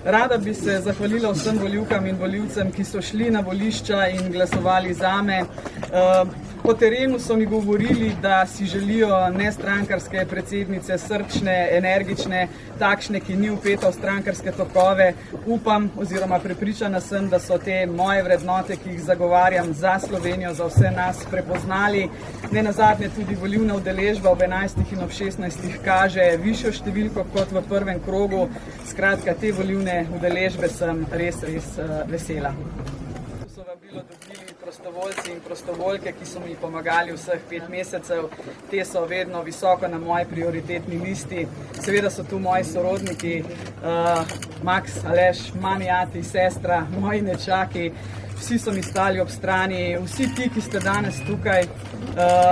Rada bi se zahvalila vsem volivkam in volivcem, ki so šli na volišča in glasovali zame. Po terenu so mi govorili, da si želijo nestrankarske predsednice, srčne, energične, takšne, ki ni vpeta v strankarske tokove. Upam oziroma prepričana sem, da so te moje vrednote, ki jih zagovarjam za Slovenijo, za vse nas prepoznali. Nenazadnje tudi volilna udeležba ob 11 in ob 16 kaže višjo številko kot v prvem krogu. Skratka, te volilne udeležbe sem res vesela. So vabilo dobili prostovoljci in prostovoljke, ki so mi pomagali vseh 5 mesecev. Te so vedno visoko na moji prioritetni listi. Seveda so tu moji sorodniki, Max, Aleš, mami, ati, sestra, moji nečaki. Vsi so mi stali ob strani. Vsi ti, ki ste danes tukaj,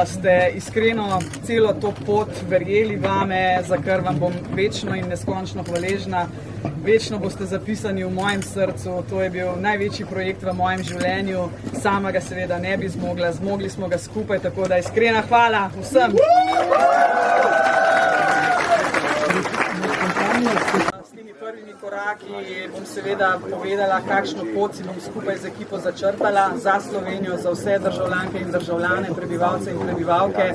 ste iskreno celo to pot verjeli vame, za kar vam bom večno in neskončno hvaležna. Večno boste zapisani v mojem srcu, to je bil največji projekt v mojem življenju, sama ga seveda ne bi zmogla, zmogli smo ga skupaj, tako da iskrena hvala vsem. S temi prvimi koraki bom seveda povedala, kakšno pot si bom skupaj z ekipo začrtala za Slovenijo, za vse državljanke in državljane, prebivalce in prebivalke.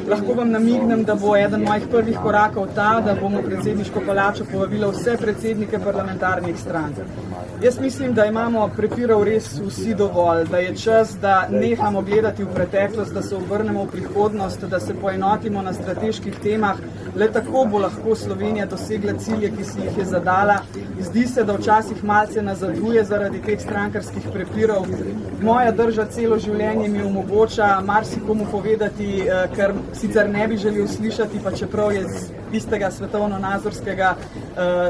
Lahko vam namignem, da bo eden mojih prvih korakov ta, da bom v predsedniško palačo povabila vse predsednike parlamentarnih strank. Jaz mislim, da imamo prepirov res vsi dovolj, da je čas, da nehamo gledati v preteklost, da se obrnemo v prihodnost, da se poenotimo na strateških temah. Le tako bo lahko Slovenija dosegla cilje, ki si jih je zadala. Zdi se, da včasih malce nazaduje zaradi teh strankarskih prepirov. Moja drža celo življenje mi omogoča marsikomu povedati, kar sicer ne bi želel slišati, pa čeprav je z istega svetovno-nazorskega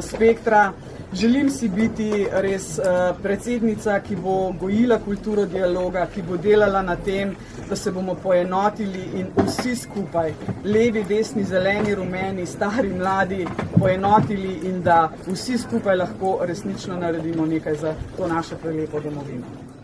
spektra. Želim si biti res predsednica, ki bo gojila kulturo dialoga, ki bo delala na tem, da se bomo poenotili in vsi skupaj, levi, desni, zeleni, rumeni, stari, mladi, poenotili in da vsi skupaj lahko resnično naredimo nekaj za to našo prelepo domovino.